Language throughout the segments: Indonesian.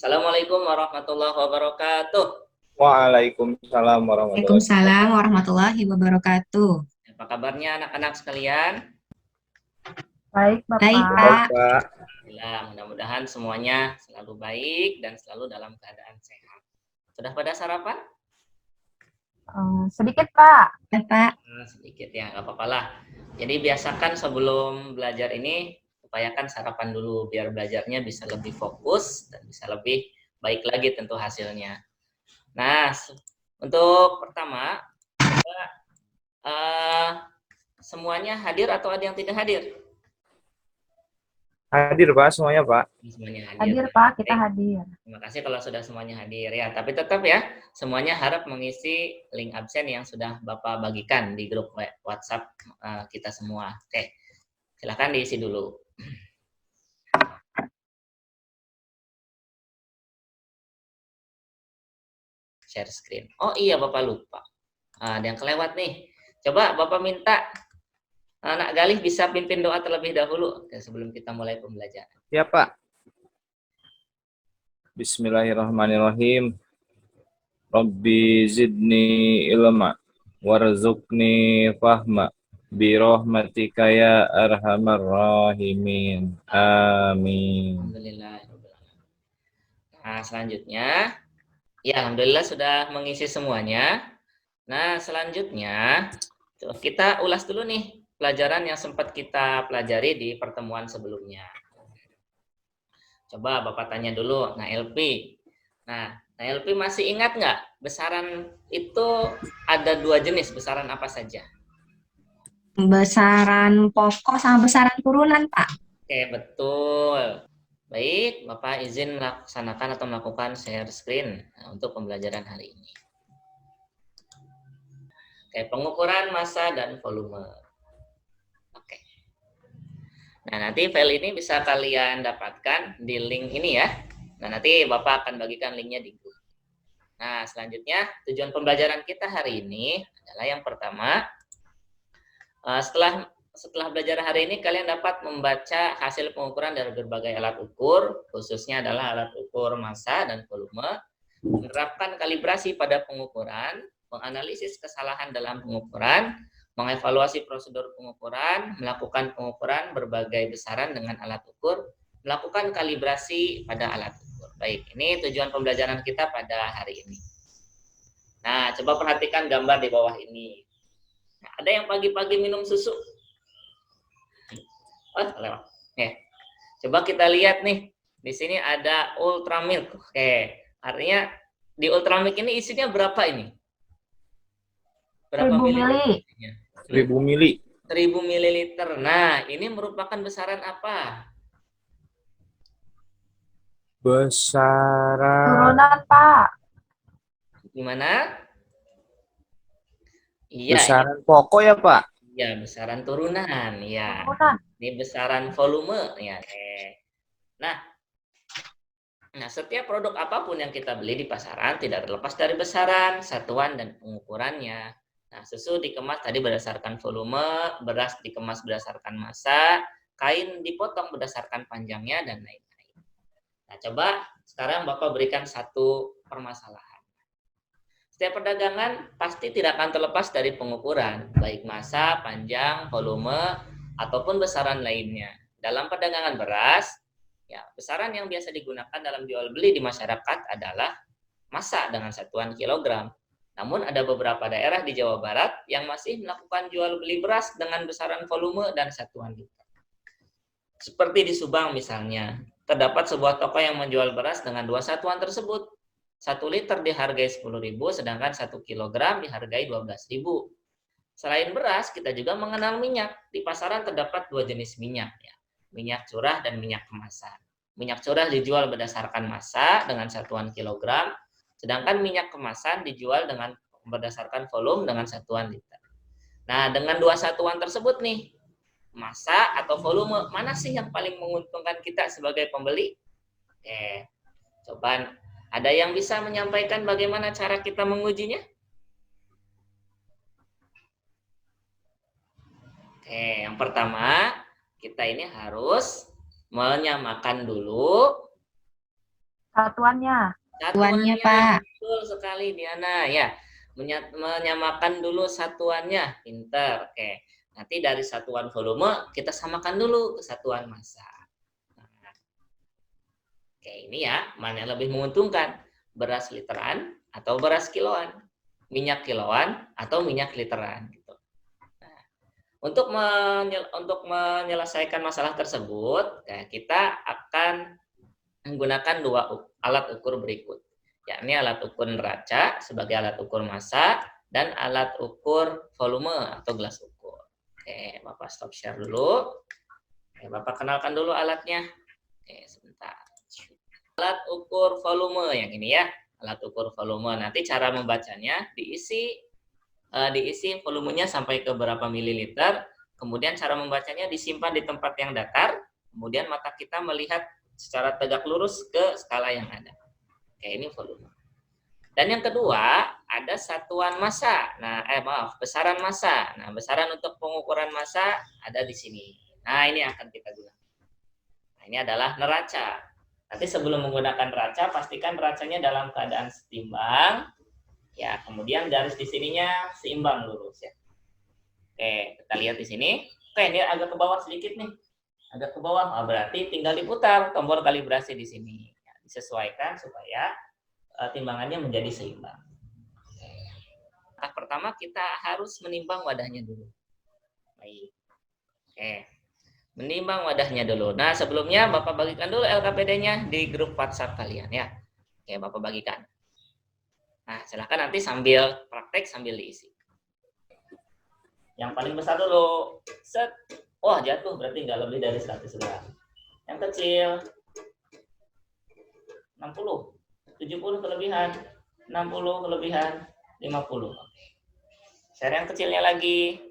Assalamualaikum warahmatullahi wabarakatuh. Waalaikumsalam warahmatullahi Waalaikumsalam warahmatullahi wabarakatuh. Apa kabarnya anak-anak sekalian? Baik, Baik, Bapak. wabarakatuh. Pak. Pak. Alhamdulillah, mudah-mudahan semuanya selalu baik dan selalu dalam keadaan sehat. Sudah pada sarapan? Sedikit, Pak. Ya, Pak. Sedikit ya, nggak apa-apa lah. Jadi biasakan sebelum belajar ini, upayakan sarapan dulu biar belajarnya bisa lebih fokus dan bisa lebih baik lagi tentu hasilnya. Nah, untuk pertama, coba semuanya hadir atau ada yang tidak hadir? Hadir Pak semuanya Pak. Semuanya Hadir, Pak. Kita hadir. Terima kasih kalau sudah semuanya hadir ya. Tapi tetap ya, semuanya harap mengisi link absen yang sudah Bapak bagikan di grup WhatsApp kita semua. Oke, silakan diisi dulu. Share screen. Oh iya, Bapak lupa. Ada yang kelewat nih. Coba Bapak minta Anak Galih bisa pimpin doa terlebih dahulu sebelum kita mulai pembelajaran. Ya Pak. Bismillahirrahmanirrahim. Rabbi zidni ilma warzuqni fahma birahmatika ya arhamar rahimin. Amin. Alhamdulillah. Nah, selanjutnya, ya Alhamdulillah sudah mengisi semuanya. Nah, selanjutnya kita ulas dulu nih pelajaran yang sempat kita pelajari di pertemuan sebelumnya. Coba Bapak tanya dulu, nah LP. Nah, LP masih ingat nggak besaran itu ada dua jenis, besaran apa saja? Besaran pokok sama besaran turunan, Pak. Oke, betul. Baik, Bapak izin melaksanakan atau melakukan share screen untuk pembelajaran hari ini. Oke, pengukuran massa dan volume. Oke. Nah, nanti file ini bisa kalian dapatkan di link ini ya. Nah, nanti Bapak akan bagikan linknya di grup. Nah, selanjutnya tujuan pembelajaran kita hari ini adalah yang pertama, setelah belajar hari ini kalian dapat membaca hasil pengukuran dari berbagai alat ukur, khususnya adalah alat ukur massa dan volume, menerapkan kalibrasi pada pengukuran, menganalisis kesalahan dalam pengukuran, mengevaluasi prosedur pengukuran, melakukan pengukuran berbagai besaran dengan alat ukur, melakukan kalibrasi pada alat ukur. Baik, ini tujuan pembelajaran kita pada hari ini. Nah, coba perhatikan gambar di bawah ini. Nah, ada yang pagi-pagi minum susu. Oh, lewat. Oke. Coba kita lihat nih. Di sini ada Ultra Milk. Oke. Artinya di Ultra Milk ini isinya berapa ini? Berapa 1000 mili? mili. 1000 mili. 1000 mililiter. Nah, ini merupakan besaran apa? Besaran Turunan, Pak. Gimana? Iya, besaran pokok ya Pak. ya besaran turunan. Ya. Turunan. Ini besaran volume ya. Nah, setiap produk apapun yang kita beli di pasaran tidak terlepas dari besaran, satuan, dan pengukurannya. Nah, susu dikemas tadi berdasarkan volume, beras dikemas berdasarkan massa, kain dipotong berdasarkan panjangnya, dan lain-lain. Nah, coba sekarang Bapak berikan satu permasalahan. Setiap perdagangan pasti tidak akan terlepas dari pengukuran, baik massa, panjang, volume, ataupun besaran lainnya. Dalam perdagangan beras, ya, besaran yang biasa digunakan dalam jual beli di masyarakat adalah massa dengan satuan kilogram. Namun ada beberapa daerah di Jawa Barat yang masih melakukan jual beli beras dengan besaran volume dan satuan liter. Seperti di Subang misalnya, terdapat sebuah toko yang menjual beras dengan dua satuan tersebut. 1 liter dihargai 10.000, sedangkan 1 kilogram dihargai 12.000. Selain beras, kita juga mengenal minyak. Di pasaran terdapat dua jenis minyak, ya. Minyak curah dan minyak kemasan. Minyak curah dijual berdasarkan massa dengan satuan kilogram, sedangkan minyak kemasan dijual dengan berdasarkan volume dengan satuan liter. Nah, dengan dua satuan tersebut nih, massa atau volume, mana sih yang paling menguntungkan kita sebagai pembeli? Oke, coba ada yang bisa menyampaikan bagaimana cara kita mengujinya? Oke, yang pertama, kita ini harus menyamakan dulu Satuannya. Satuannya, Pak. Betul sekali Diana. Ya, menyamakan dulu satuannya. Pinter. Oke. Nanti dari satuan volume kita samakan dulu ke satuan massa. Nah, oke, ini ya, mana yang lebih menguntungkan? Beras literan atau beras kiloan? Minyak kiloan atau minyak literan gitu. Nah, untuk menyelesaikan masalah tersebut, kita akan menggunakan dua alat ukur berikut, yakni alat ukur neraca sebagai alat ukur massa dan alat ukur volume atau gelas ukur. Oke, Bapak stop share dulu. Oke, Bapak kenalkan dulu alatnya. Oke, sebentar. Alat ukur volume yang ini ya, alat ukur volume. Nanti cara membacanya diisi volumenya sampai ke berapa mililiter, kemudian cara membacanya disimpan di tempat yang datar, kemudian mata kita melihat secara tegak lurus ke skala yang ada. Oke, ini volume. Dan yang kedua, ada satuan massa. Besaran massa. Nah, besaran untuk pengukuran massa ada di sini. Nah, ini akan kita gunakan. Nah, ini adalah neraca. Nanti sebelum menggunakan neraca, pastikan neracanya dalam keadaan setimbang. Ya, kemudian garis di sininya seimbang lurus ya. Oke, kita lihat di sini. Oke, ini agak ke bawah sedikit nih. Agak ke bawah, berarti tinggal diputar tombol kalibrasi di sini. Ya, disesuaikan supaya timbangannya menjadi seimbang. Nah, pertama kita harus menimbang wadahnya dulu. Baik. Oke. Menimbang wadahnya dulu. Nah, sebelumnya Bapak bagikan dulu LKPD-nya di grup WhatsApp kalian ya. Oke, Bapak bagikan. Nah, silahkan nanti sambil praktek sambil diisi. Yang paling besar dulu. Set. Wah, jatuh berarti nggak lebih dari 100 gram. Yang kecil 60. 70 kelebihan, 60 kelebihan, 50. Share yang kecilnya lagi.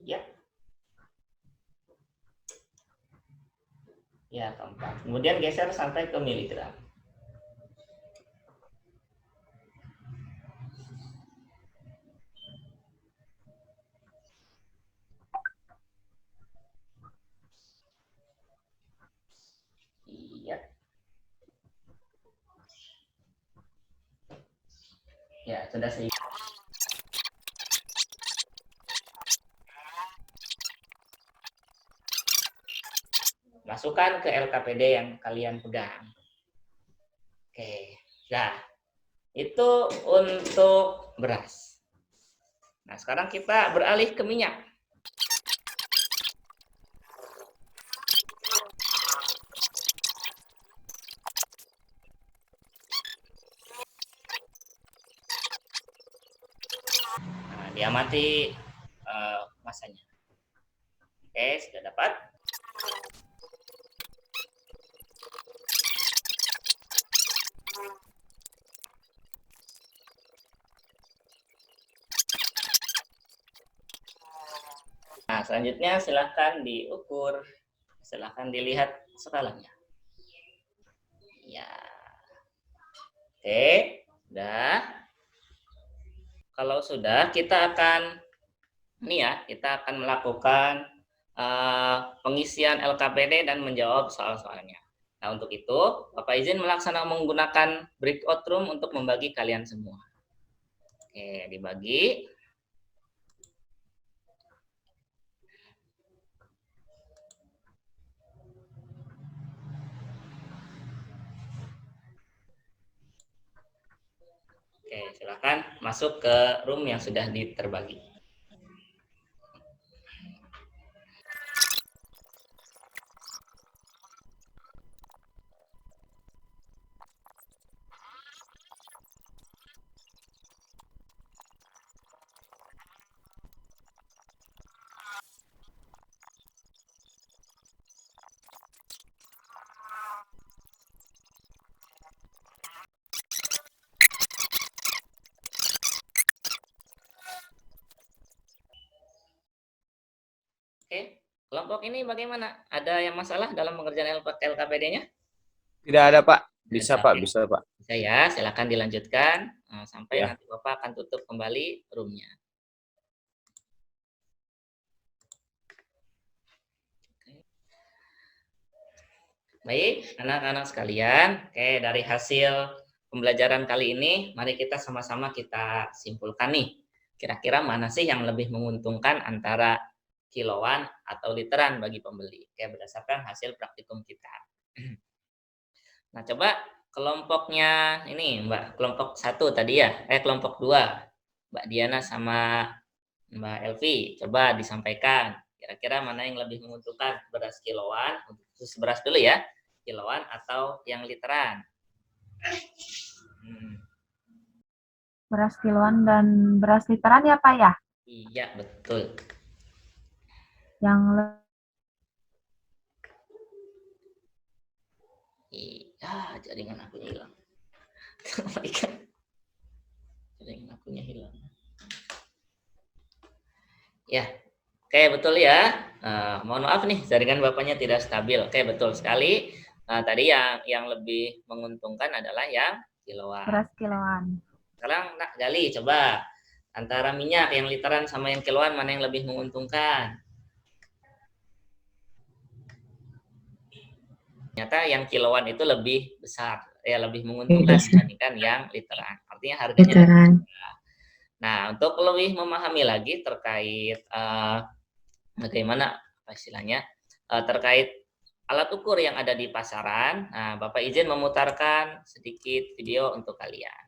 Ya. Ya, keempat. Kemudian geser sampai ke miligram. Iya. Ya, sudah sih. Masukkan ke LKPD yang kalian pegang. Oke. Nah, itu untuk beras. Nah, sekarang kita beralih ke minyak. Nah, diamati masanya. Oke, sudah dapat. Nah, selanjutnya silahkan diukur. Silahkan dilihat skalanya. Ya. Oke, sudah. Kalau sudah, kita akan melakukan pengisian LKPD dan menjawab soal-soalnya. Nah, untuk itu, Bapak izin melaksanakan menggunakan breakout room untuk membagi kalian semua. Oke, dibagi. Oke, silakan masuk ke room yang sudah terbagi. Oke, kelompok ini bagaimana? Ada yang masalah dalam pengerjaan LKPD-nya? Tidak ada, Pak. Bisa, Pak. Bisa, Pak. Bisa ya, silakan dilanjutkan sampai Ya. nanti Bapak akan tutup kembali room-nya. Baik, anak-anak sekalian, oke, dari hasil pembelajaran kali ini, mari kita sama-sama kita simpulkan nih. Kira-kira mana sih yang lebih menguntungkan antara kiloan atau literan bagi pembeli? Oke, berdasarkan hasil praktikum kita. Nah, coba kelompoknya ini, Mbak, kelompok 1 tadi ya, kelompok 2, Mbak Diana sama Mbak Elvi, coba disampaikan. Kira-kira mana yang lebih menguntungkan, beras kiloan, khusus beras dulu ya, kiloan atau yang literan? Beras kiloan dan beras literan ya Pak ya? Iya, betul. Yang Iya, jaringan akunya hilang. Jaringan akunya hilang. Ya, oke, betul ya. Mohon maaf nih, jaringan Bapaknya tidak stabil. Oke, betul sekali. Tadi yang lebih menguntungkan adalah yang kiloan. beras kiloan. Sekarang Nak Gali, coba antara minyak yang literan sama yang kiloan mana yang lebih menguntungkan? Ternyata yang kiloan itu lebih besar, ya lebih menguntungkan dibandingkan yang literan. Artinya harganya Literan. lebih murah. Nah, untuk lebih memahami lagi terkait bagaimana istilahnya terkait alat ukur yang ada di pasaran, nah, Bapak izin memutarkan sedikit video untuk kalian.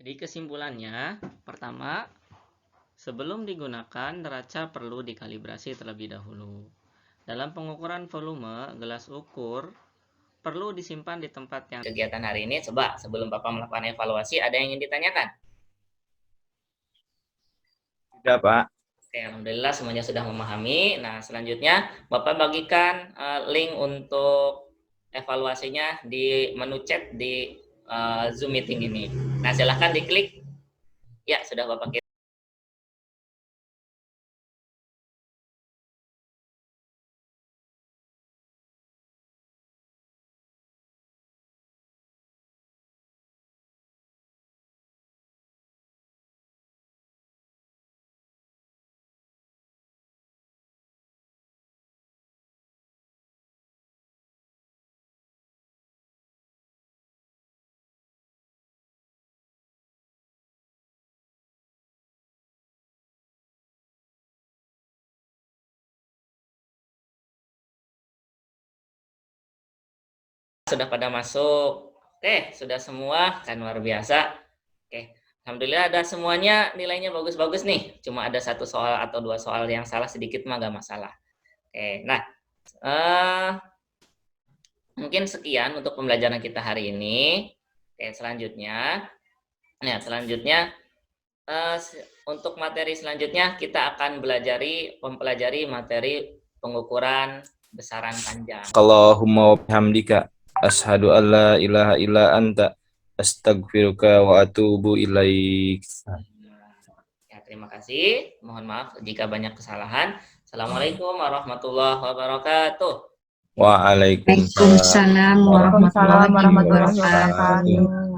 Jadi kesimpulannya, pertama, sebelum digunakan neraca perlu dikalibrasi terlebih dahulu. Dalam pengukuran volume, gelas ukur perlu disimpan di tempat yang kegiatan hari ini. Coba sebelum Bapak melakukan evaluasi, ada yang ingin ditanyakan? Tidak, Pak. Oke, alhamdulillah semuanya sudah memahami. Nah, selanjutnya Bapak bagikan link untuk evaluasinya di menu chat di Zoom meeting ini. Nah, silahkan diklik. Ya, sudah Bapak kirim. Sudah pada masuk. Oke, sudah semua, kan luar biasa. Oke, alhamdulillah ada semuanya, nilainya bagus-bagus nih. Cuma ada 1 soal atau 2 soal yang salah sedikit mah gak masalah. Oke, nah mungkin sekian untuk pembelajaran kita hari ini. Oke, selanjutnya untuk materi selanjutnya kita akan mempelajari materi pengukuran besaran panjang. Allahumma wa bihamdika asyhadu an la ilaha illa anta astaghfiruka wa atubu ilaik. Ya, terima kasih. Mohon maaf jika banyak kesalahan. Assalamualaikum warahmatullahi wabarakatuh. Waalaikumsalam. Waalaikumsalam warahmatullahi Waalaikumsalam warahmatullahi wabarakatuh. wabarakatuh.